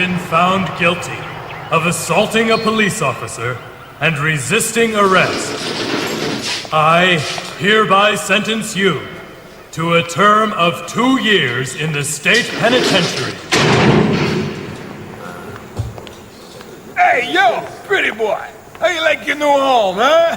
been found guilty of assaulting a police officer and resisting arrest, I hereby sentence you to a term of 2 years in the state penitentiary. Hey, yo, pretty boy. How you like your new home, huh?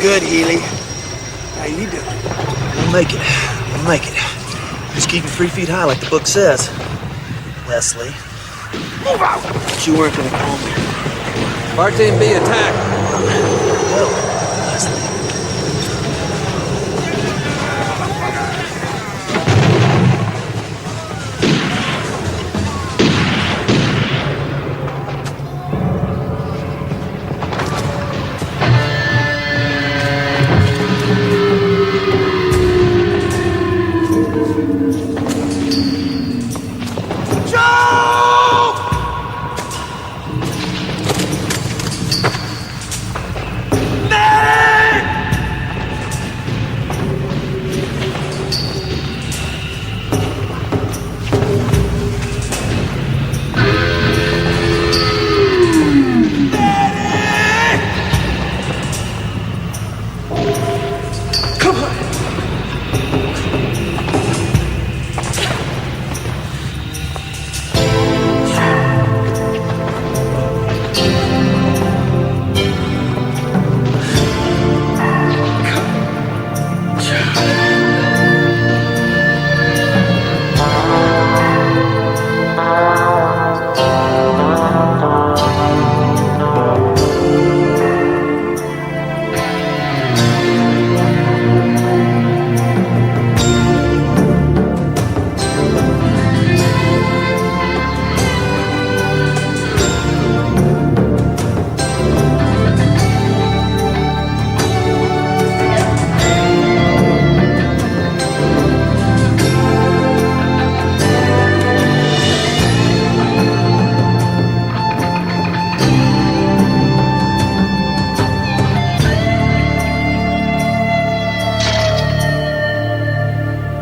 Good, Healy. How you doing? We'll make it. We'll make it. Just keep it 3 feet high like the book says. Leslie. Move out! But you weren't gonna call me. Part-Team B attack. Well, Leslie.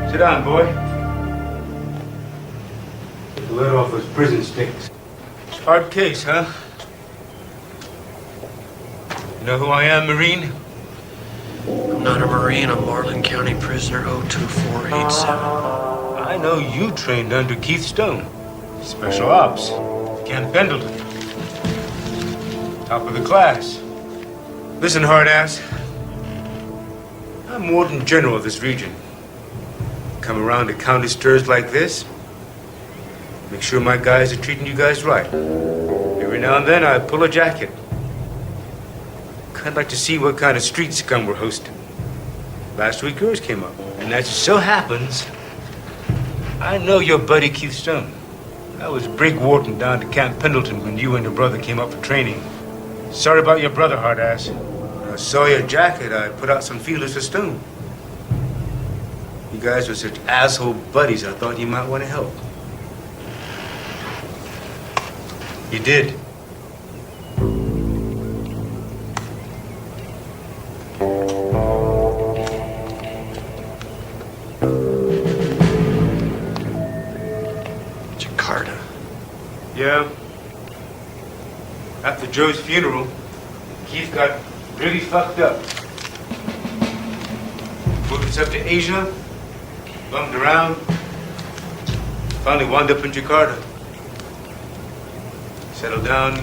Sit down, boy. Get the lid off those prison sticks. Hard case, huh? You know who I am, Marine? I'm not a Marine. I'm Marlin County Prisoner 02487. I know you trained under Keith Stone. Special Ops. Camp Pendleton. Top of the class. Listen, hard-ass. I'm Warden General of this region. Come around to county stirs like this. Make sure my guys are treating you guys right. Every now and then I pull a jacket. I'd like to see what kind of street scum we're hosting. Last week yours came up. And that just so happens, I know your buddy Keith Stone. I was Brig Warden down to Camp Pendleton when you and your brother came up for training. Sorry about your brother, hard-ass. When I saw your jacket, I put out some feelers for Stone. You guys were such asshole buddies, I thought you might want to help. You did. Jakarta. Yeah. After Joe's funeral, Keith got really fucked up. Moved up to Asia, bummed around, finally wound up in Jakarta. Settled down,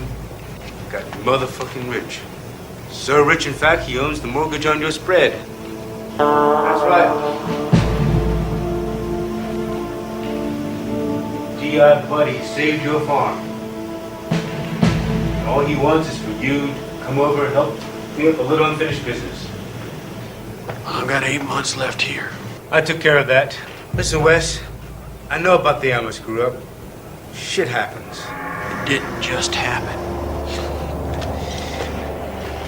got motherfucking rich. So rich, in fact, he owns the mortgage on your spread. That's right. G.I. Buddy saved your farm. And all he wants is for you to come over and help clean up a little unfinished business. I've got 8 months left here. I took care of that. Listen, Wes, I know about the Alma screw-up. Shit happens. It didn't just happen.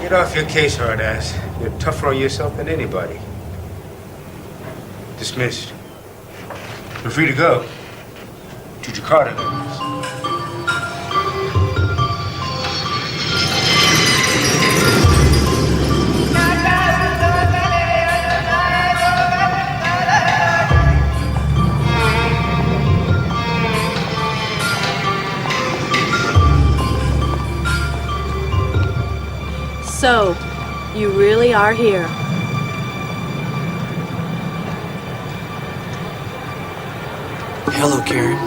Get off your case, hard ass. You're tougher on yourself than anybody. Dismissed. You're free to go. To Jakarta, that is. So, you really are here. Hello, Karen.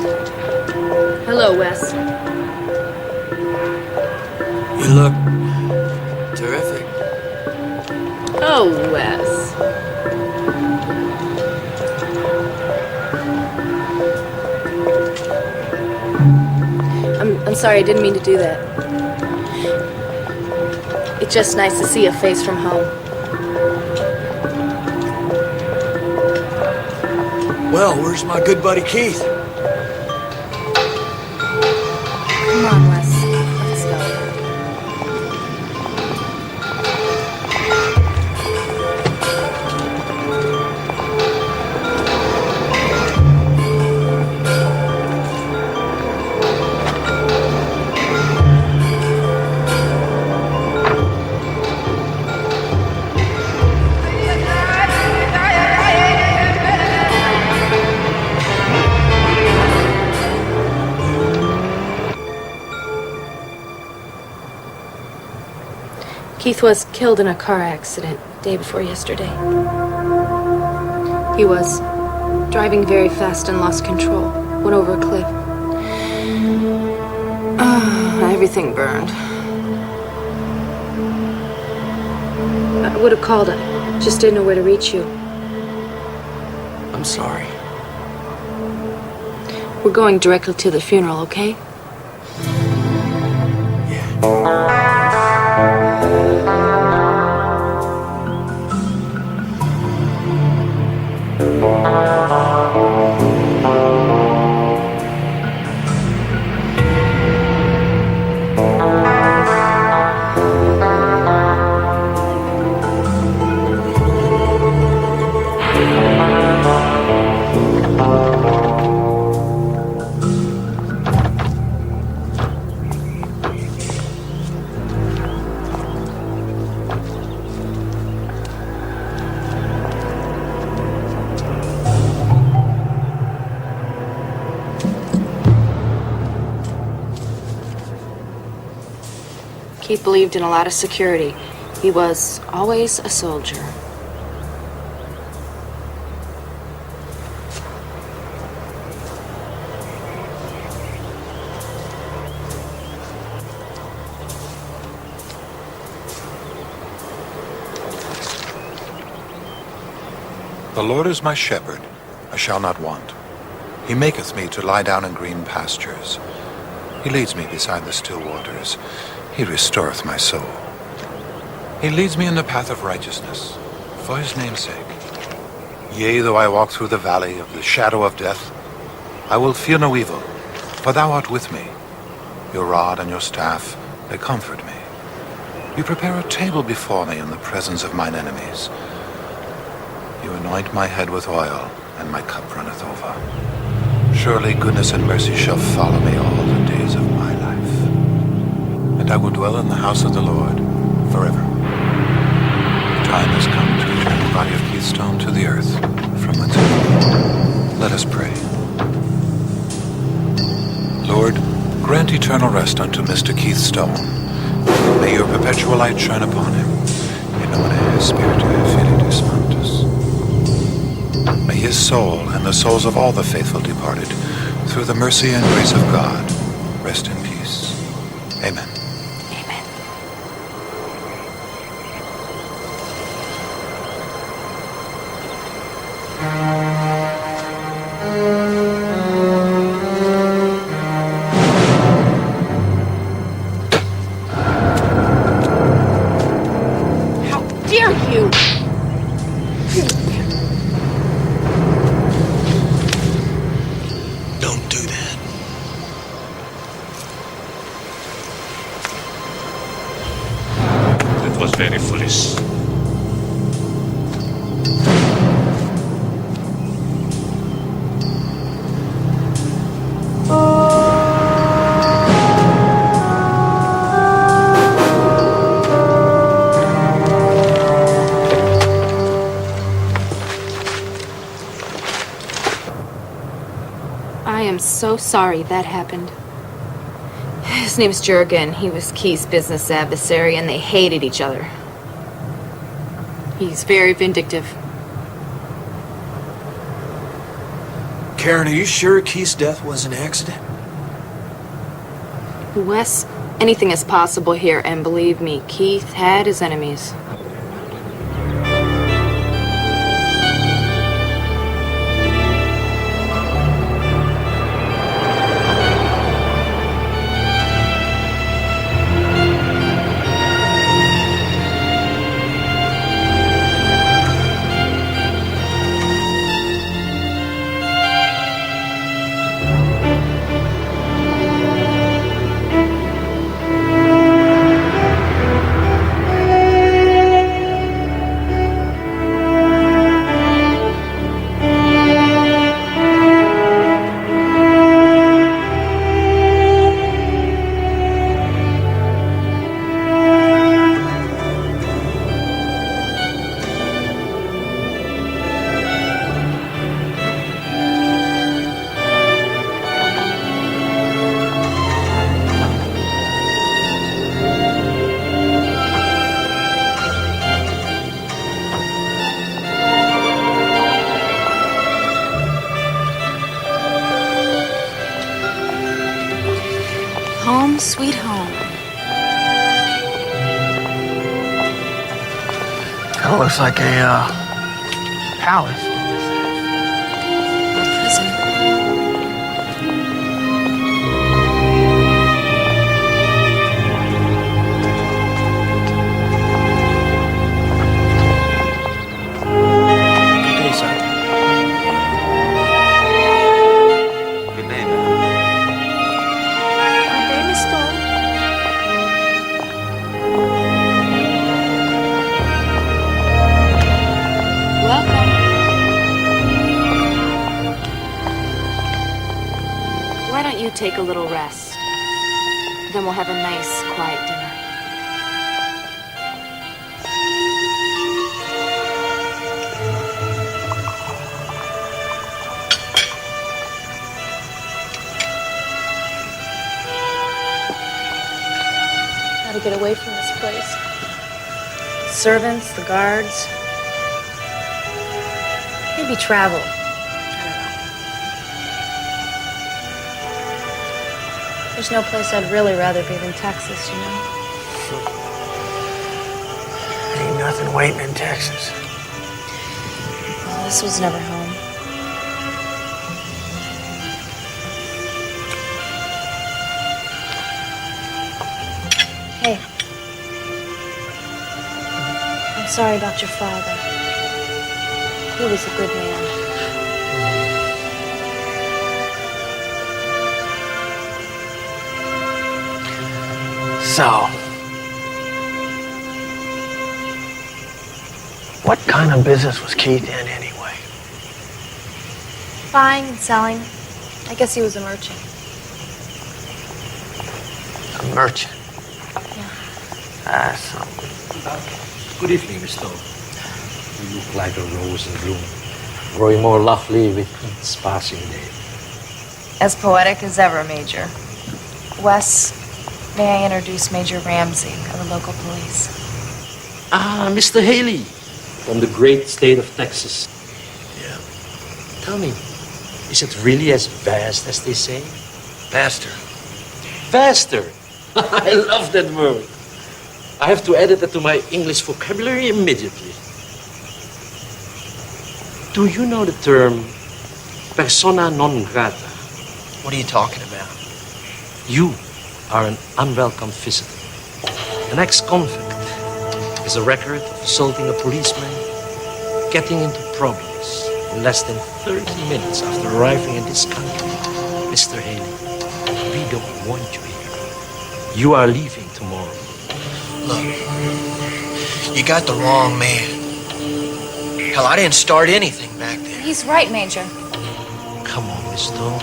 Hello, Wes. You look terrific. Oh, Wes. I'm sorry, I didn't mean to do that. It's just nice to see a face from home. Well, where's my good buddy Keith? Come on, Wes. Let's go. Keith was killed in a car accident day before yesterday. He was driving very fast and lost control. Went over a cliff. Everything burned. I would have called. I just didn't know where to reach you. I'm sorry. We're going directly to the funeral, okay? Keith believed in a lot of security. He was always a soldier. The Lord is my shepherd, I shall not want. He maketh me to lie down in green pastures. He leads me beside the still waters. He restoreth my soul. He leads me in the path of righteousness, for his name's sake. Yea, though I walk through the valley of the shadow of death, I will fear no evil, for thou art with me. Your rod and your staff, they comfort me. You prepare a table before me in the presence of mine enemies. You anoint my head with oil, and my cup runneth over. Surely goodness and mercy shall follow me all the days of my life. And I will dwell in the house of the Lord forever. The time has come to return the body of Keith Stone to the earth, from whence it came. Let us pray. Lord, grant eternal rest unto Mr. Keith Stone. May your perpetual light shine upon him. In nomine Spiritus Filius Sanctus. May his soul and the souls of all the faithful departed, through the mercy and grace of God, rest in peace. Amen. Amen. How dare you! Don't do that. It was am so sorry that happened. His name's Jurgen. He was Key's business adversary, and they hated each other. He's very vindictive. Karen, are you sure Keith's death was an accident? Wes, anything is possible here, and believe me, Keith had his enemies. Home, sweet home. That looks like a, palace. Prison. Good day, sir. Good day, ma'am. Good day, Miss Stone. Welcome. Why don't you take a little rest? Then we'll have a nice, quiet dinner. Gotta get away from this place. Servants, the guards. Maybe travel. I don't know. There's no place I'd really rather be than Texas, you know? Ain't nothing waiting in Texas. Well, this was never home. Hey. I'm sorry about your father. He was a good man. So, what kind of business was Keith in anyway? Buying and selling. I guess he was a merchant. A merchant. Yeah. That's something. Good evening, Miss Stone. You look like a rose in bloom, growing more lovely with each passing day. As poetic as ever, Major. Wes, may I introduce Major Ramsey of the local police? Ah, Mr. Haley, from the great state of Texas. Yeah. Tell me, is it really as vast as they say? Pastor. Vaster! I love that word. I have to add it to my English vocabulary immediately. Do you know the term persona non grata? What are you talking about? You are an unwelcome visitor. An ex-convict is a record of assaulting a policeman, getting into problems in less than 30 minutes after arriving in this country. Mr. Haley, we don't want you here. You are leaving tomorrow. Look, you got the wrong man. Hell, I didn't start anything back there. He's right, Major. Come on, Miss Stone.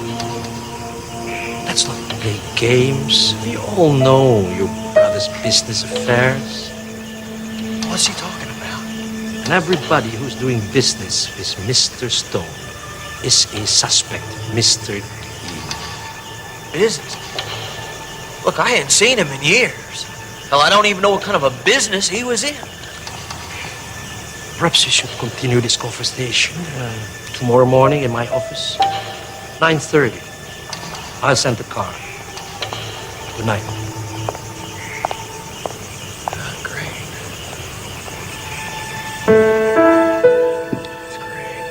Let's not play games. We all know your brother's business affairs. What's he talking about? And everybody who's doing business with Mr. Stone is a suspect, Mr. E. business. Look, I hadn't seen him in years. Hell, I don't even know what kind of a business he was in. Perhaps we should continue this conversation tomorrow morning in my office. 9:30. I'll send the car. Good night. Great. That's great.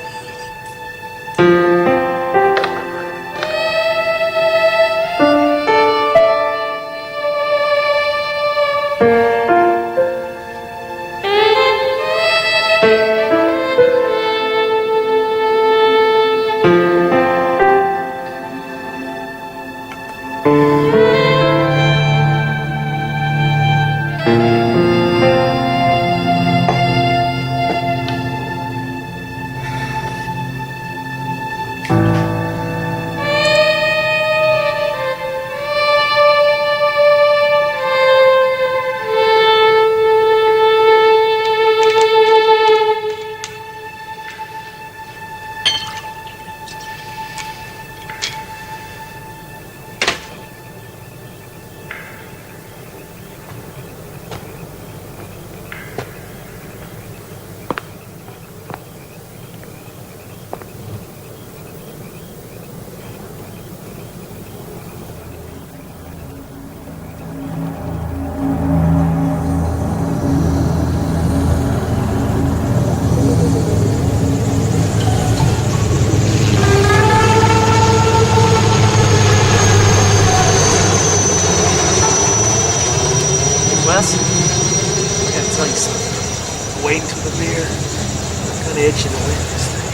Wes, I gotta tell you something. Wait till the beer. I'm kinda itching to win this thing.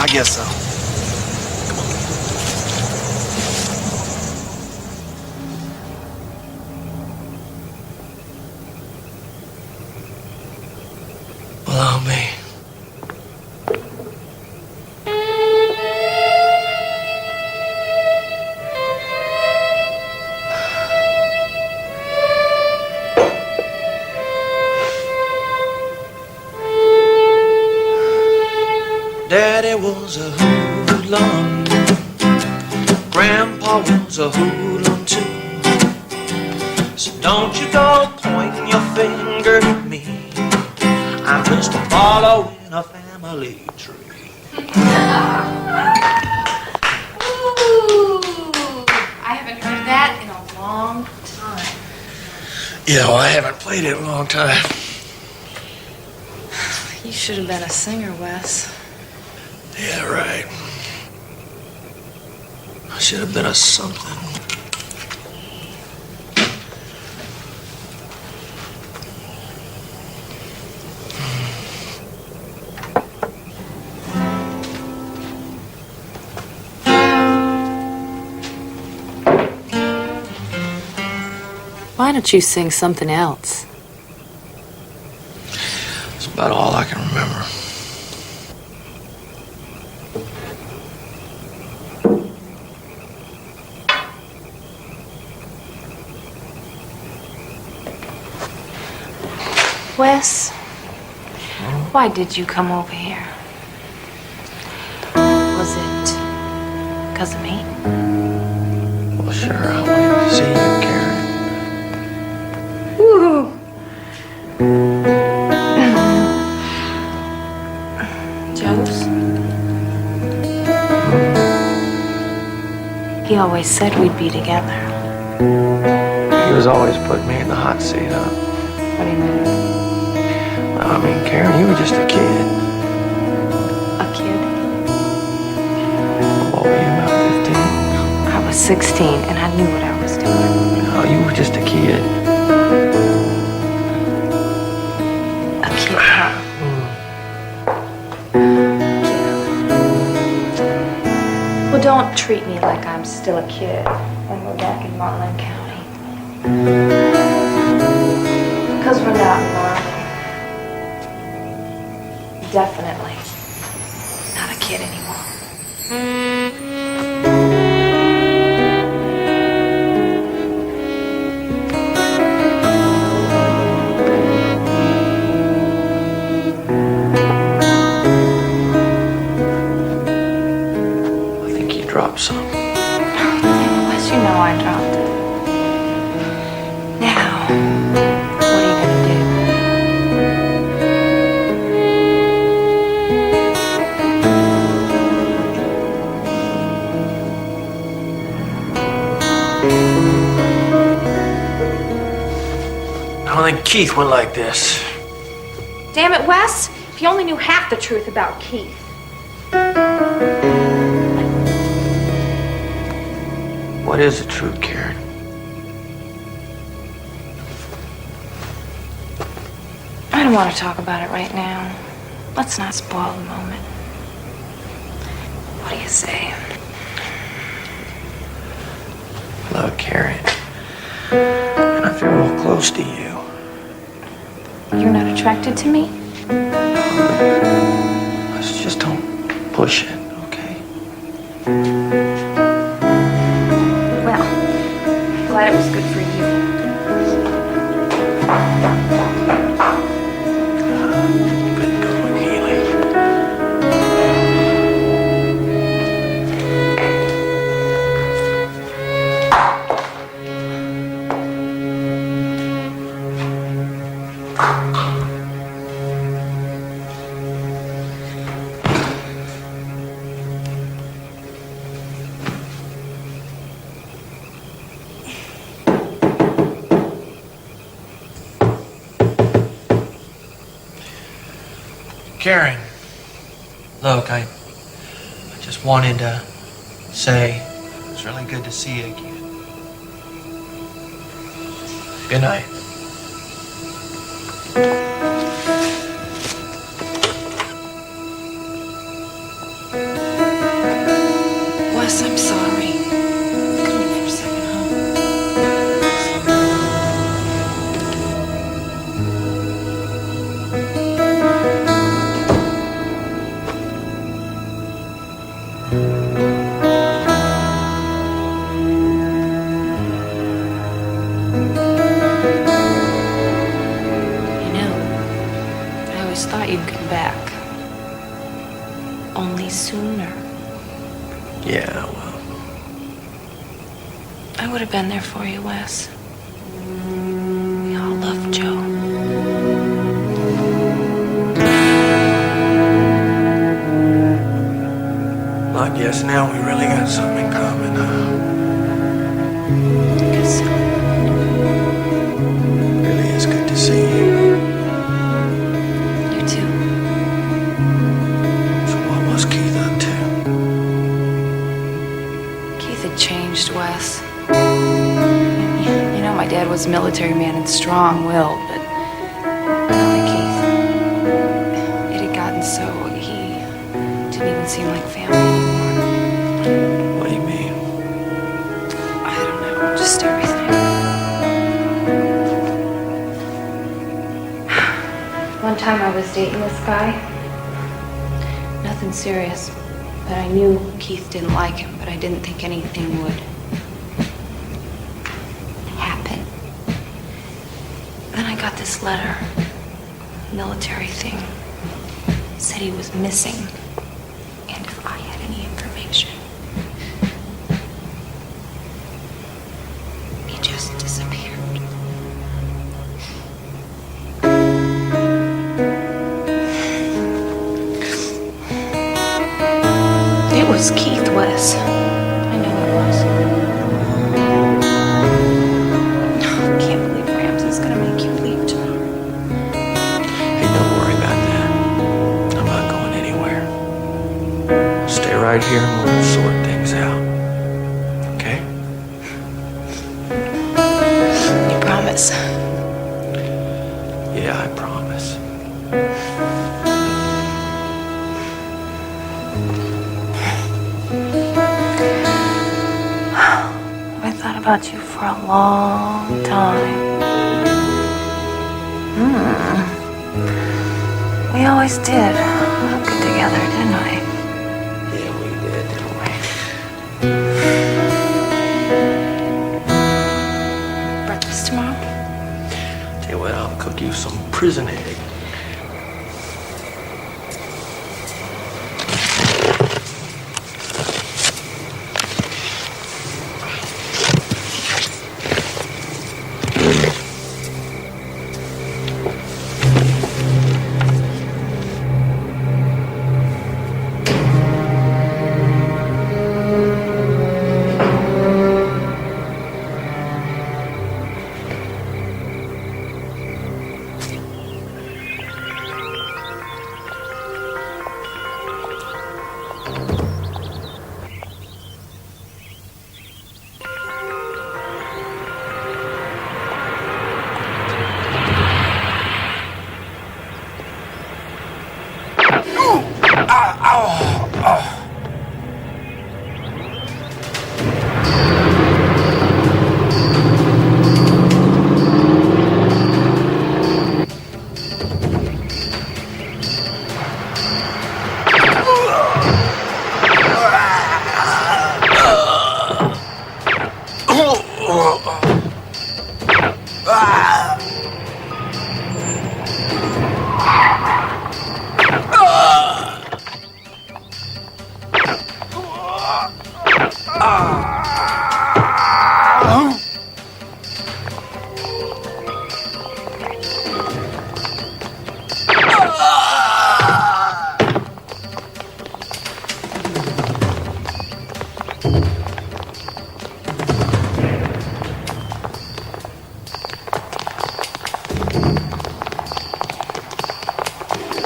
I guess so. Allow me. Daddy was a hoodlum. Grandpa was a hoodlum too. So don't you go pointing your finger at me. I'm just a follow in a family tree. Ooh, I haven't heard that in a long time. Yeah, well, I haven't played it in a long time. You should have been a singer, Wes. Yeah, right. I should have been a something. Why don't you sing something else? It's about all I can remember. Wes, why did you come over here? Was it because of me? Well, sure, I wanted to see you, Karen. Woo! Joe's? He always said we'd be together. He was always putting me in the hot seat, huh? What do you mean? I mean, Karen, you were just a kid. A kid? What were you, about 15? I was 16 and I knew what I was doing. No, you were just a kid. A kid, huh? Well, don't treat me like I'm still a kid when we're back in Marlin County. Because we're not in Marlin. Definitely not a kid anymore. I think you dropped some. Thanks. Keith went like this. Damn it, Wes. If you only knew half the truth about Keith. What is the truth, Karen? I don't want to talk about it right now. Let's not spoil the moment. What do you say? Look, Karen. And I feel real close to you. You're not attracted to me? Let's just don't push it, okay? Well, glad it was good for you. Good going, Healy. Karen, look, I just wanted to say it was really good to see you again. Good night. Wes, I'm sorry. Come here for a second, huh? I always thought you'd come back. Only sooner. Yeah, well, I would have been there for you, Wes. We all love Joe. I guess now we really got something in common, huh? I guess so. Really is good to see you. You too. So what was Keith up to? Keith had changed, Wes. You know, my dad was a military man and strong-willed, but not like Keith. It had gotten so he didn't even seem like family anymore. What do you mean? I don't know, just everything. One time I was dating this guy. Nothing serious, but I knew Keith didn't like him, but I didn't think anything would happen. Then I got this letter, military thing. Said he was missing, and if I had any information. He just disappeared. It was Keith, Wes. I know it was. I can't believe Ramsey's gonna make you leave tomorrow. Hey, don't worry about that. I'm not going anywhere. Stay right here and we'll sort things out. Okay? You promise? Yeah, I promise. I thought about you for a long time. We always did. Look good together, didn't we? Yeah, we did, didn't we? Breakfast tomorrow? Tell you what, I'll cook you some prison egg.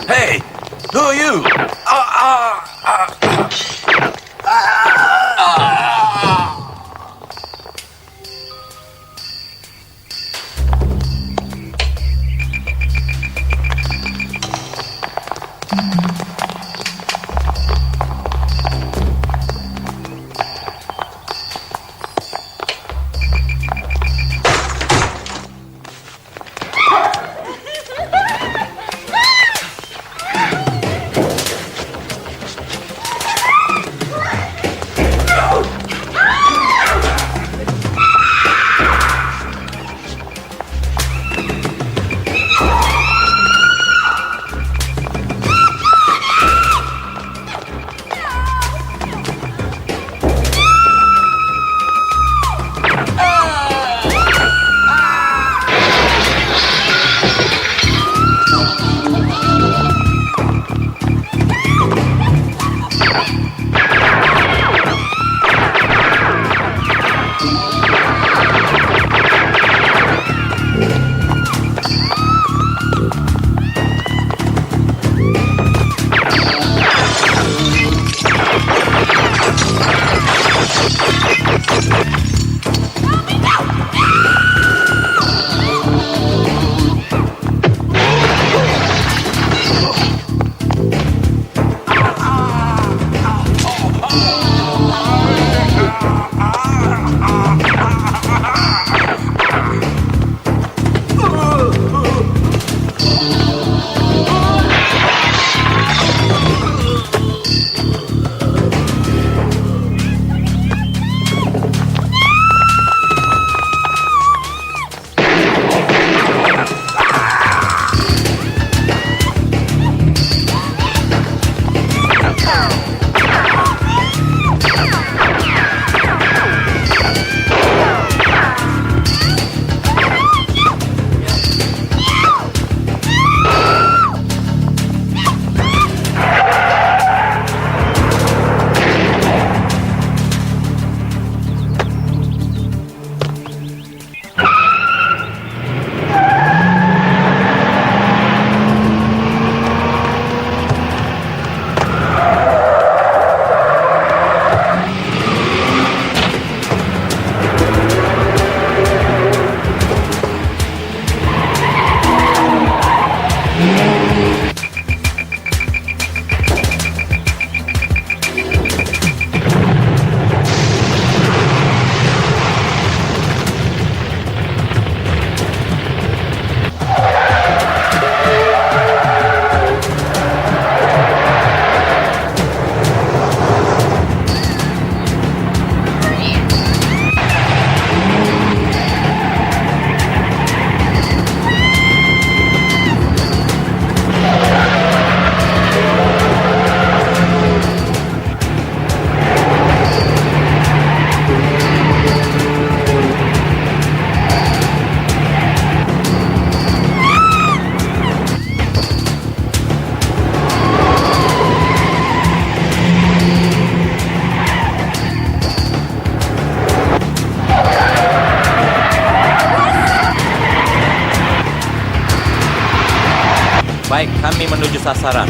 Hey, who are you? Baik, kami menuju sasaran.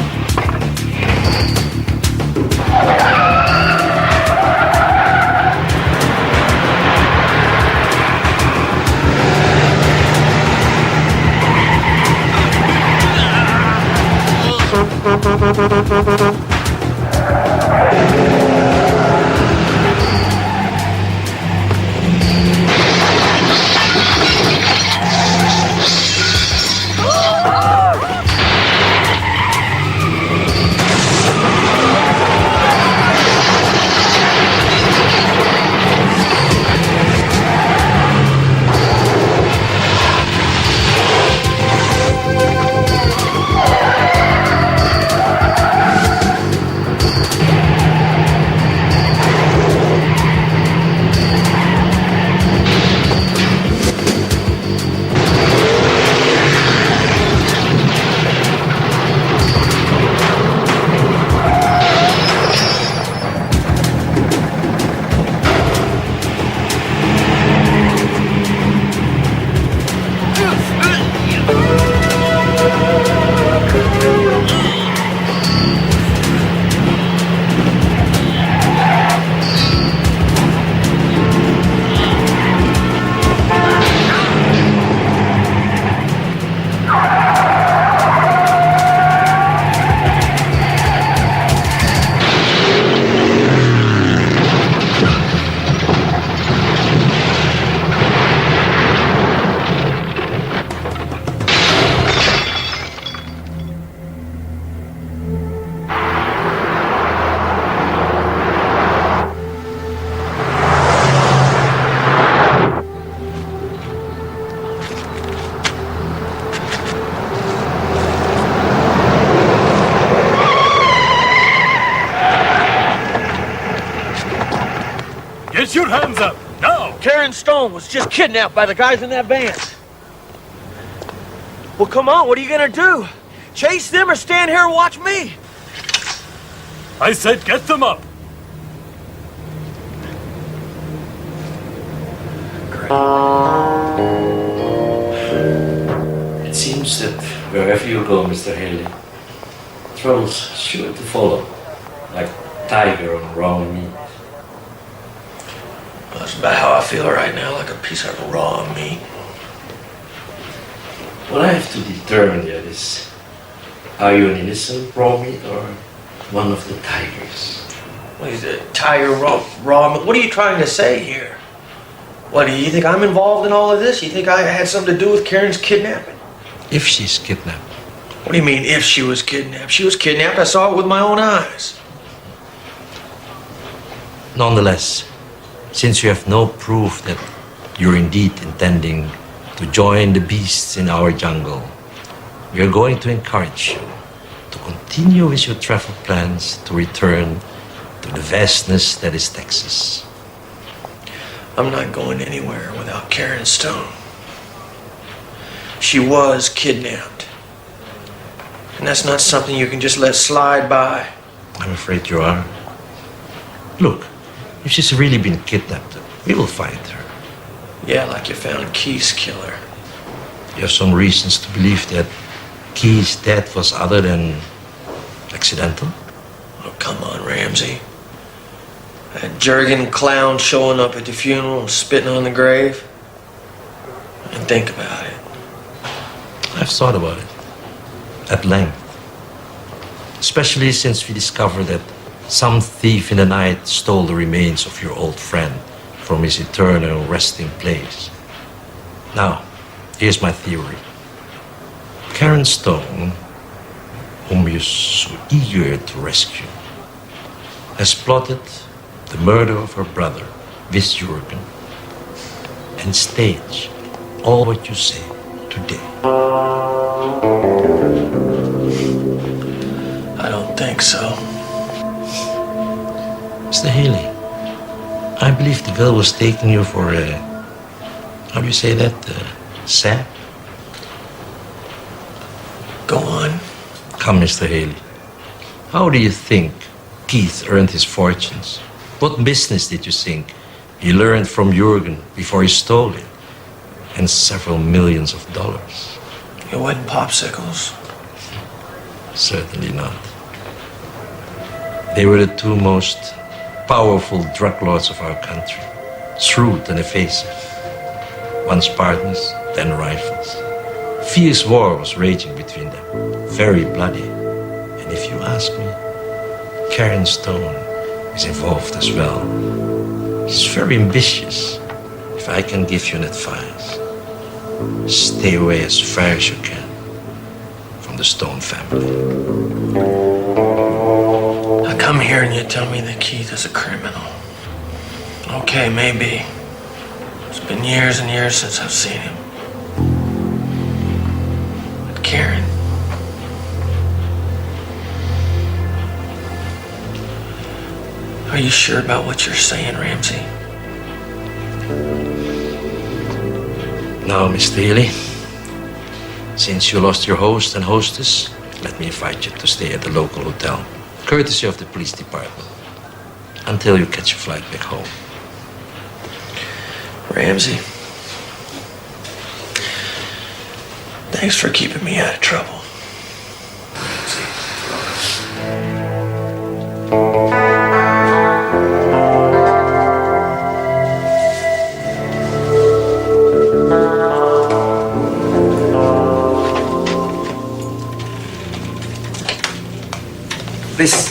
Get your hands up, now! Karen Stone was just kidnapped by the guys in that van. Well, come on, what are you gonna do? Chase them or stand here and watch me? I said get them up! It seems that wherever you go, Mr. Haley, troll's sure to follow, like tiger on raw meat. That's about how I feel right now, like a piece of raw meat. What I have to determine yet is, are you an innocent raw meat or one of the tigers? What is it, tiger raw meat? What are you trying to say here? What, do you think I'm involved in all of this? You think I had something to do with Karen's kidnapping? If she's kidnapped. What do you mean, if she was kidnapped? She was kidnapped. I saw it with my own eyes. Nonetheless, since you have no proof that you're indeed intending to join the beasts in our jungle, we are going to encourage you to continue with your travel plans to return to the vastness that is Texas. I'm not going anywhere without Karen Stone. She was kidnapped. And that's not something you can just let slide by. I'm afraid you are. Look, if she's really been kidnapped, we will find her. Yeah, like you found Keith's killer. You have some reasons to believe that Key's death was other than accidental? Oh, come on, Ramsey. That Jurgen clown showing up at the funeral and spitting on the grave. And think about it. I've thought about it at length. Especially since we discovered that some thief in the night stole the remains of your old friend from his eternal resting place. Now, here's my theory. Karen Stone, whom you're so eager to rescue, has plotted the murder of her brother, with Jurgen, and staged all what you say today. I don't think so. Mr. Haley, I believe the girl was taking you for a, how do you say that, sap? Go on. Come, Mr. Haley. How do you think Keith earned his fortunes? What business did you think he learned from Jurgen before he stole it? And several millions of dollars. It wasn't popsicles. Certainly not. They were the two most powerful drug lords of our country. Shrewd and evasive. Once partners, then rivals. Fierce war was raging between them. Very bloody. And if you ask me, Karen Stone is involved as well. She's very ambitious. If I can give you an advice, stay away as far as you can from the Stone family. I come here and you tell me that Keith is a criminal. Okay, maybe. It's been years and years since I've seen him. But Karen, are you sure about what you're saying, Ramsey? Now, Mr. Healy, since you lost your host and hostess, let me invite you to stay at the local hotel, courtesy of the police department, until you catch a flight back home. Ramsey, thanks for keeping me out of trouble. Please.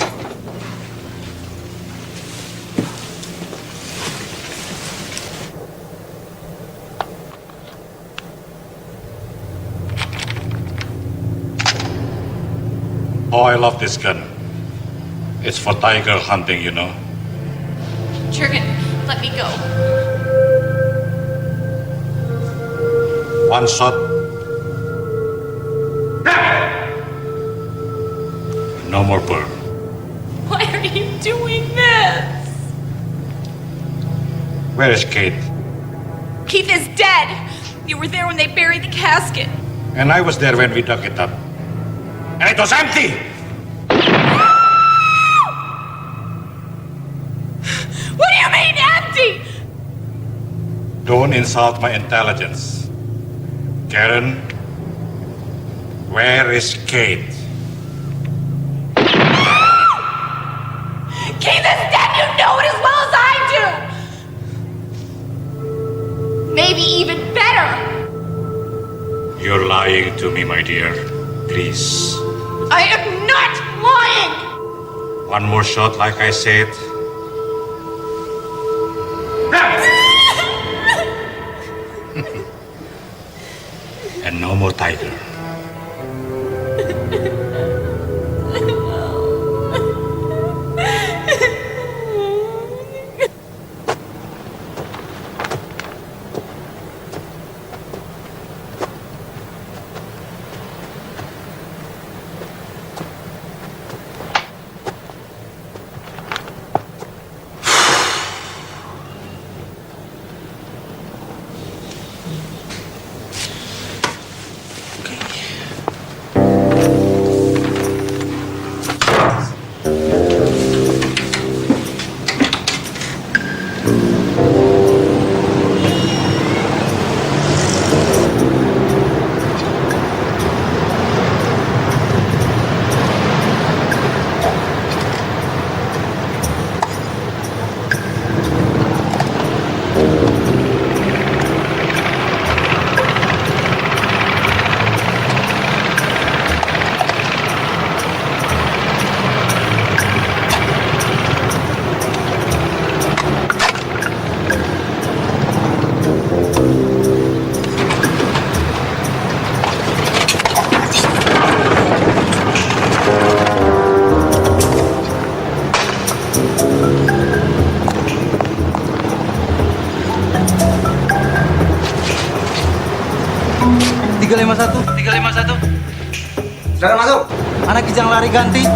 Oh, I love this gun. It's for tiger hunting, you know. Jurgen, let me go. One shot. No more burn. Why are you doing this? Where is Kate? Keith is dead. You were there when they buried the casket. And I was there when we dug it up. And it was empty! What do you mean, empty? Don't insult my intelligence. Karen, where is Kate? Keith is dead. You know it as well as I do. Maybe even better. You're lying to me, my dear. Please. I am not lying. One more shot, like I said. And no more tiger. Silakan masuk. Anak kijang lari ganti.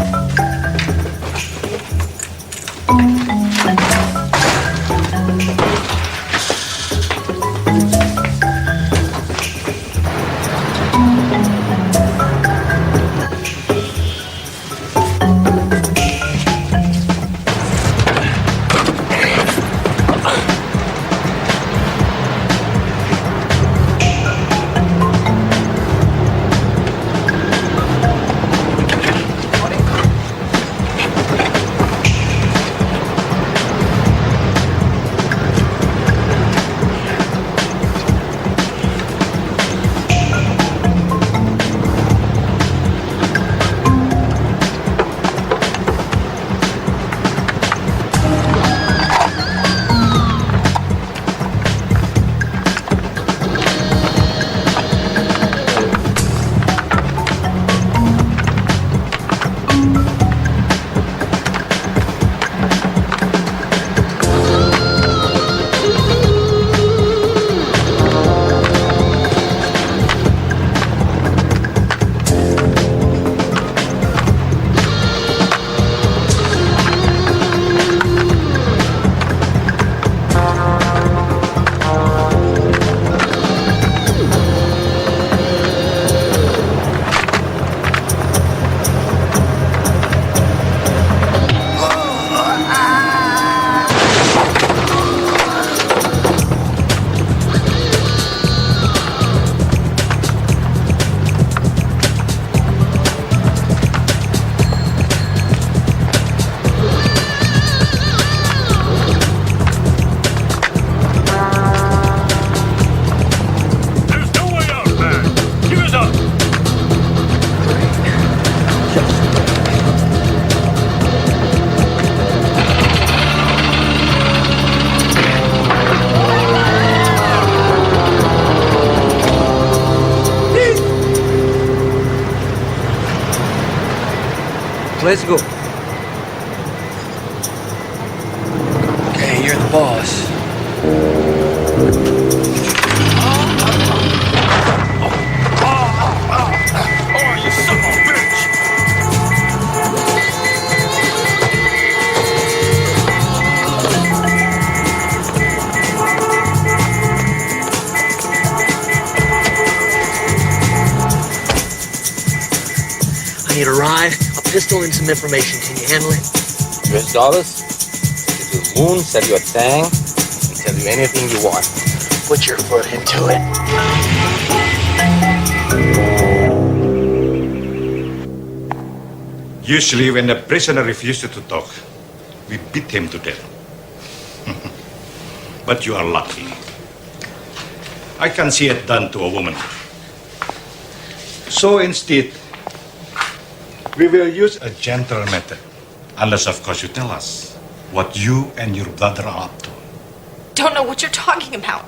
let's go. Okay, you're the boss. Oh, you son of a bitch! I need a ride, a pistol, and some information. Can you handle it? US dollars? To the moon, sell your thing, and tell you anything you want. Put your foot into it. Usually, when a prisoner refuses to talk, we beat him to death. But you are lucky. I can see it done to a woman. So instead, we will use a gentle method. Unless, of course, you tell us what you and your brother are up to. Don't know what you're talking about.